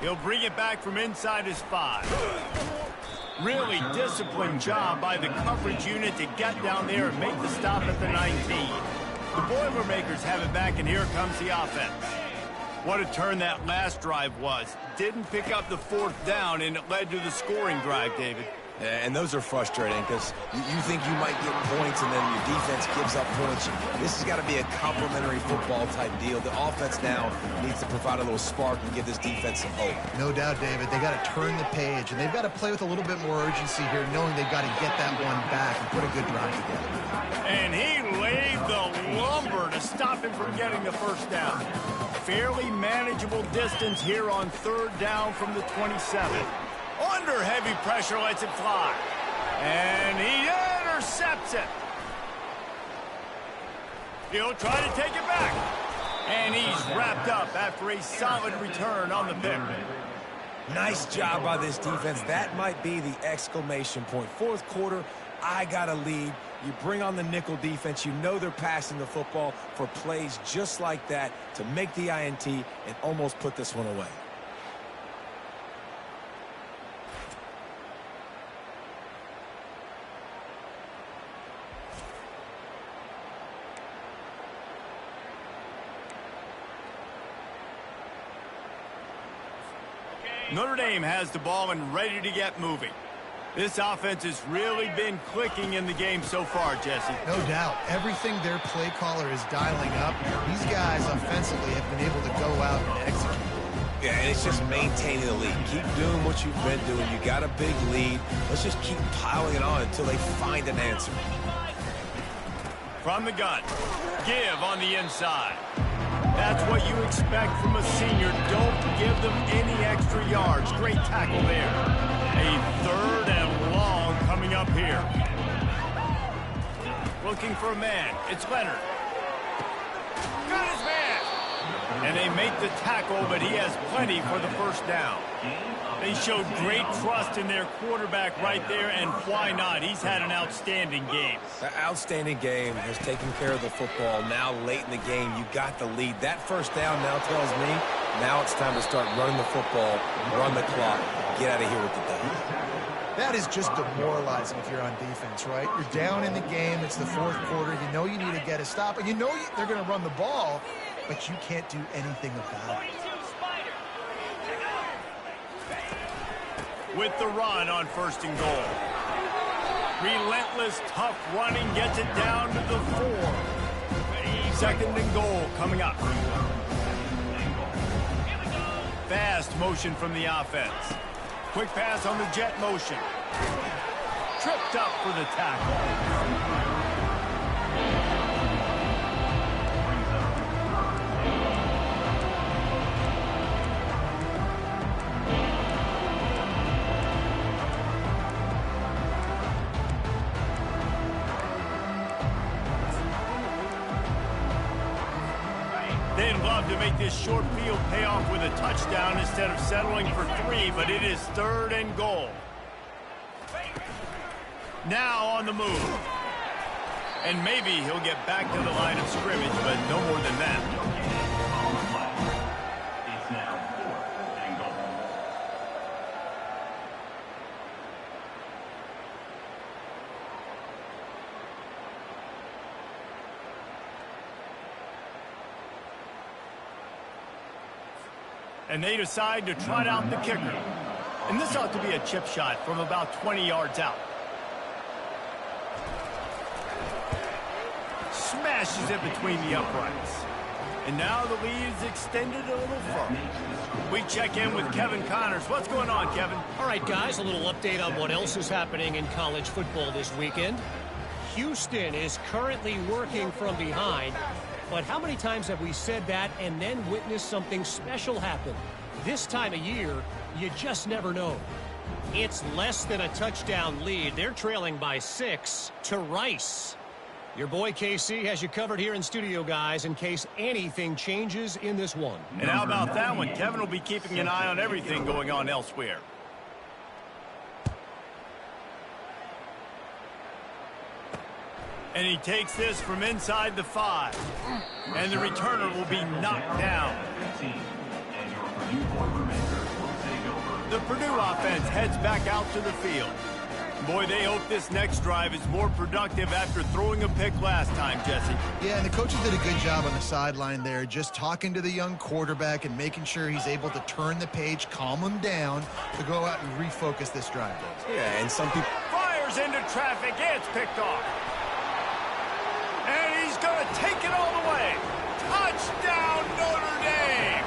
He'll bring it back from inside his 5. Really disciplined job by the coverage unit to get down there and make the stop at the 19. The Boilermakers have it back, and here comes the offense. What a turn that last drive was. Didn't pick up the 4th down, and it led to the scoring drive, David. And those are frustrating because you think you might get points and then your defense gives up points. This has got to be a complementary football type deal. The offense now needs to provide a little spark and give this defense some hope. No doubt, David. They got to turn the page, and they've got to play with a little bit more urgency here, knowing they've got to get that one back and put a good drive together. And he laid the lumber to to stop him from getting the first down. Fairly manageable distance here on 3rd down from the 27. Under heavy pressure, lets it fly. And he intercepts it. He'll try to take it back. And he's wrapped up after a solid return on the pick. Nice job by this defense. That might be the exclamation point. 4th quarter, I got a lead. You bring on the nickel defense. You know they're passing the football for plays just like that to make the INT and almost put this one away. Notre Dame has the ball and ready to get moving. This offense has really been clicking in the game so far, Jesse. No doubt. Everything their play caller is dialing up, these guys offensively have been able to go out and execute. Yeah, and it's just maintaining the lead. Keep doing what you've been doing. You got a big lead. Let's just keep piling it on until they find an answer. From the gun. Give on the inside. That's what you expect from a senior. Don't give them any extra yards. Great tackle there. A 3rd and long coming up here. Looking for a man. It's Leonard. Got his man. And they make the tackle, but he has plenty for the first down. They showed great trust in their quarterback right there, and why not? He's had an outstanding game. An outstanding game, has taken care of the football. Now late in the game, you got the lead. That first down now tells me now it's time to start running the football, run the clock, get out of here with the day. That is just demoralizing if you're on defense, right? You're down in the game. It's the 4th quarter. You know you need to get a stop, and you know they're going to run the ball, but you can't do anything about it. With the run on 1st and goal. Relentless, tough running gets it down to the 4. 2nd and goal coming up. Fast motion from the offense. Quick pass on the jet motion. Tripped up for the tackle. They'd love to make this short field pay off with a touchdown instead of settling for 3, but it is 3rd and goal. Now on the move. And maybe he'll get back to the line of scrimmage, but no more than that. It's now 4th and goal. And they decide to trot out the kicker. And this ought to be a chip shot from about 20 yards out. Smashes it between the uprights. And now the lead is extended a little further. We check in with Kevin Connors. What's going on, Kevin? All right, guys, a little update on what else is happening in college football this weekend. Houston is currently working from behind. But how many times have we said that and then witnessed something special happen? This time of year, you just never know. It's less than a touchdown lead. They're trailing by 6 to Rice. Your boy KC has you covered here in studio, guys, in case anything changes in this one. And how about that one? Kevin will be keeping an eye on everything going on elsewhere. And he takes this from inside the 5. And the returner will be knocked down. The Purdue offense heads back out to the field. Boy, they hope this next drive is more productive after throwing a pick last time, Jesse. Yeah, and the coaches did a good job on the sideline there, just talking to the young quarterback and making sure he's able to turn the page, calm him down, to go out and refocus this drive. Yeah, and some people... Fires into traffic. It's picked off. And he's going to take it all the way. Touchdown, Notre Dame.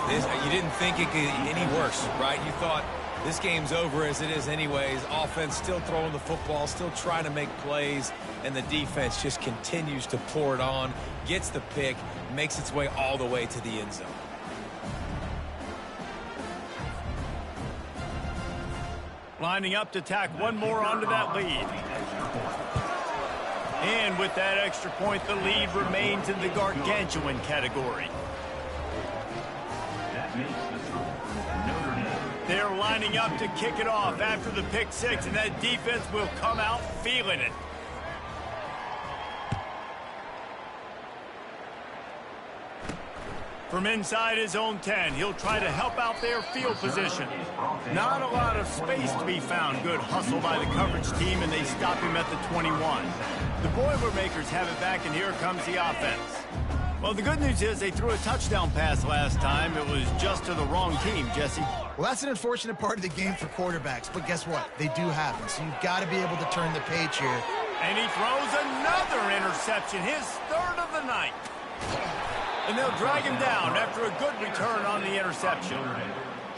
Dude, you didn't think it could get any worse, right? You thought this game's over as it is anyways. Offense still throwing the football, still trying to make plays. and the defense just continues to pour it on, gets the pick, makes its way all the way to the end zone. Lining up to tack one more onto that lead. And with that extra point, the lead remains in the gargantuan category. They're lining up to kick it off after the pick six, and that defense will come out feeling it. From inside his own 10, he'll try to help out their field position. Not a lot of space to be found. Good hustle by the coverage team, and they stop him at the 21. The Boilermakers have it back, and here comes the offense. Well, the good news is they threw a touchdown pass last time. It was just to the wrong team, Jesse. Well, that's an unfortunate part of the game for quarterbacks, but guess what? They do happen, so you've got to be able to turn the page here. And he throws another interception, his third of the night. And they'll drag him down after a good return on the interception.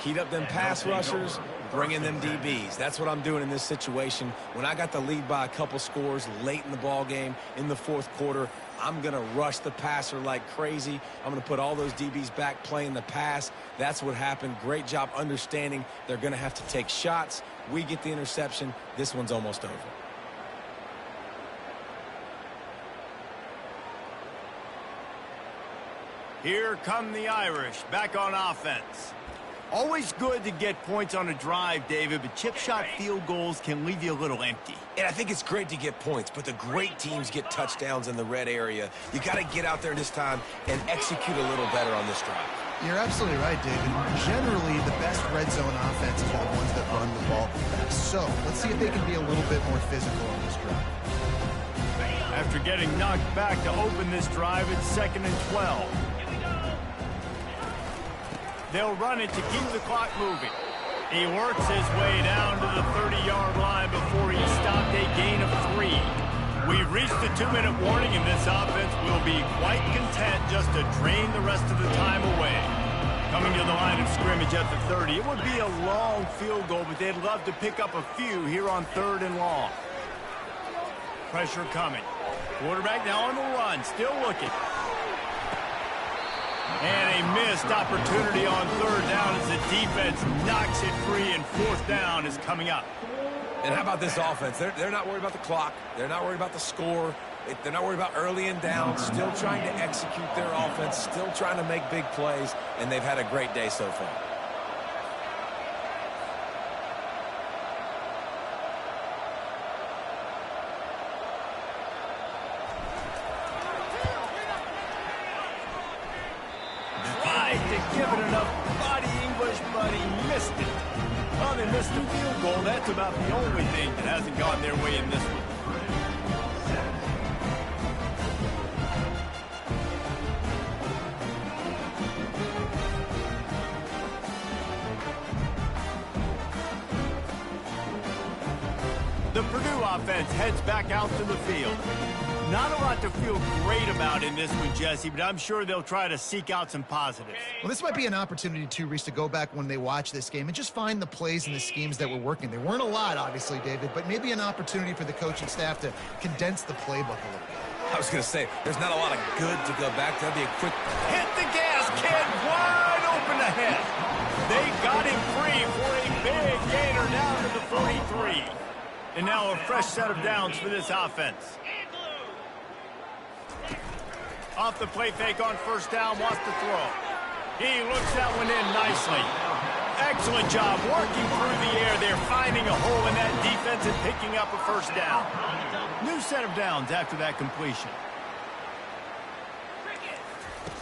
Heat up them pass rushers, bring in them DBs. That's what I'm doing in this situation. When I got the lead by a couple scores late in the ball game, in the fourth quarter, I'm going to rush the passer like crazy. I'm going to put all those DBs back playing the pass. That's what happened. Great job understanding they're going to have to take shots. We get the interception. This one's almost over. Here come the Irish, back on offense. Always good to get points on a drive, David, but chip shot field goals can leave you a little empty. And I think it's great to get points, but the great teams get touchdowns in the red area. You got to get out there this time and execute a little better on this drive. You're absolutely right, David. Generally, the best red zone offenses are the ones that run the ball. So, let's see if they can be a little bit more physical on this drive. After getting knocked back to open this drive, it's 2nd and 12. They'll run it to keep the clock moving. He works his way down to the 30-yard line before he's stopped, a gain of 3. We've reached the 2-minute warning, and this offense will be quite content just to drain the rest of the time away. Coming to the line of scrimmage at the 30. It would be a long field goal, but they'd love to pick up a few here on 3rd and long. Pressure coming. Quarterback now on the run, still looking. And a missed opportunity on 3rd down as the defense knocks it free, and 4th down is coming up. And how about this offense? They're not worried about the clock. They're not worried about the score. They're not worried about early and down. Still trying to execute their offense. Still trying to make big plays. And they've had a great day so far. Give it enough body English, but he missed it. Well, they missed the field goal. That's about the only thing that hasn't gone their way in this one. The Purdue offense heads back out to the field. Not a lot to feel great about in this one, Jesse, but I'm sure they'll try to seek out some positives. Well, this might be an opportunity, too, Reese, to go back when they watch this game and just find the plays and the schemes that were working. There weren't a lot, obviously, David, but maybe an opportunity for the coaching staff to condense the playbook a little bit. I was going to say, there's not a lot of good to go back to. That'd be a quick... Hit the gas, kid! Wide open ahead. They got him free for a big gainer down to the 43. And now a fresh set of downs for this offense. Off the play fake on 1st down, wants to throw. He looks that one in nicely. Excellent job working through the air. They're finding a hole in that defense and picking up a 1st down. New set of downs after that completion.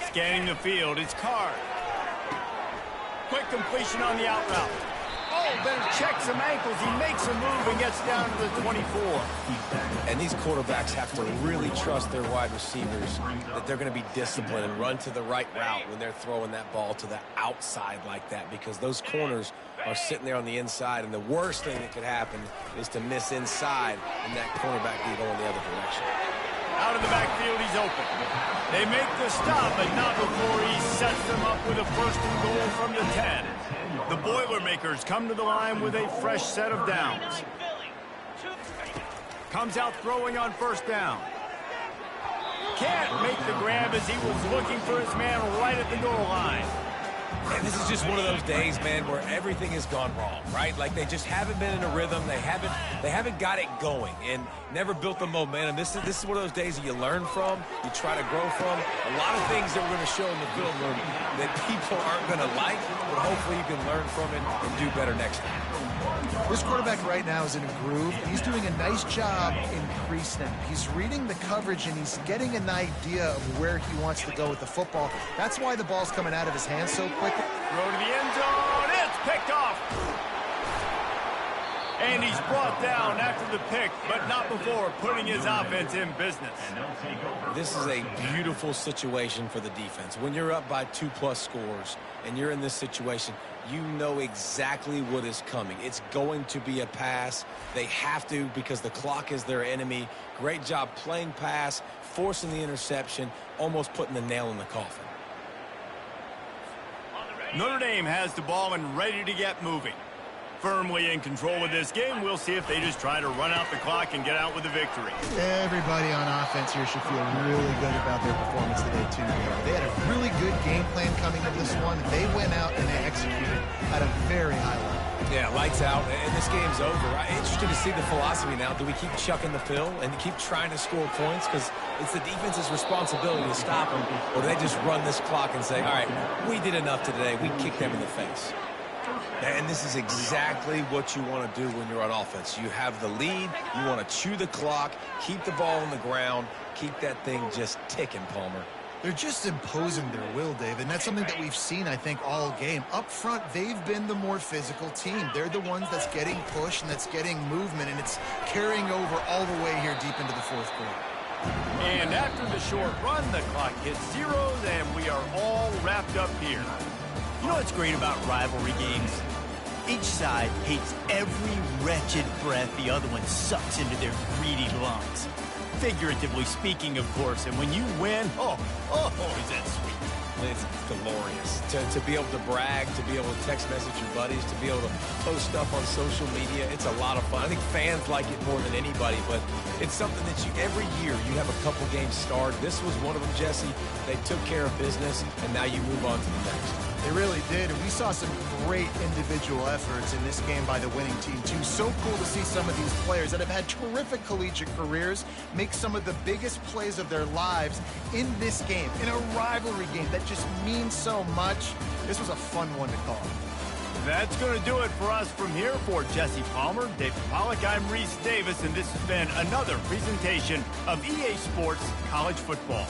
Scanning the field, it's Card. Quick completion on the out route. Oh, better check some ankles. He makes a move and gets down to the 24. And these quarterbacks have to really trust their wide receivers that they're going to be disciplined and run to the right route when they're throwing that ball to the outside like that, because those corners are sitting there on the inside, and the worst thing that could happen is to miss inside and that cornerback be going the other direction. Out of the backfield, he's open. They make the stop, but not before he sets them up with a 1st and goal from the 10. The Boilermakers come to the line with a fresh set of downs. Comes out throwing on first down. Can't make the grab as he was looking for his man right at the goal line. And this is just one of those days, man, where everything has gone wrong, right? Like they just haven't been in a rhythm. They haven't got it going and never built the momentum. This is one of those days that you learn from, you try to grow from. A lot of things that we're going to show in the film room that people aren't going to like, but hopefully you can learn from it and do better next time. This quarterback right now is in a groove. He's doing a nice job in pre-snap. He's reading the coverage, and he's getting an idea of where he wants to go with the football. That's why the ball's coming out of his hands so quickly. Throw to the end zone. It's picked off. And he's brought down after the pick, but not before putting his offense in business. This is a beautiful situation for the defense. When you're up by 2+ scores and you're in this situation, you know exactly what is coming. It's going to be a pass. They have to because the clock is their enemy. Great job playing pass, forcing the interception, almost putting the nail in the coffin. Notre Dame has the ball and ready to get moving. Firmly in control of this game. We'll see if they just try to run out the clock and get out with a victory. Everybody on offense here should feel really good about their performance today, too. They had a really good game plan coming into this one. They went out and they executed at a very high level. Yeah, lights out, and this game's over. Interesting to see the philosophy now. Do we keep chucking the fill and keep trying to score points? Because it's the defense's responsibility to stop them. Or do they just run this clock and say, all right, we did enough today. We kicked them in the face. And this is exactly what you want to do when you're on offense. You have the lead. You want to chew the clock, keep the ball on the ground, keep that thing just ticking, Palmer. They're just imposing their will, Dave, and that's something that we've seen, I think, all game. Up front, they've been the more physical team. They're the ones that's getting pushed and that's getting movement, and it's carrying over all the way here deep into the fourth quarter. And after the short run, the clock hits zeros, and we are all wrapped up here. You know what's great about rivalry games? Each side hates every wretched breath the other one sucks into their greedy lungs. Figuratively speaking, of course, and when you win, oh, is that sweet. It's glorious. To be able to brag, to be able to text message your buddies, to be able to post stuff on social media, it's a lot of fun. I think fans like it more than anybody, but it's something that every year you have a couple games starred. This was one of them, Jesse. They took care of business, and now you move on to the next. They really did, and we saw some great individual efforts in this game by the winning team, too. So cool to see some of these players that have had terrific collegiate careers make some of the biggest plays of their lives in this game, in a rivalry game that just means so much. This was a fun one to call. That's going to do it for us from here. For Jesse Palmer, David Pollack, I'm Reese Davis, and this has been another presentation of EA Sports College Football.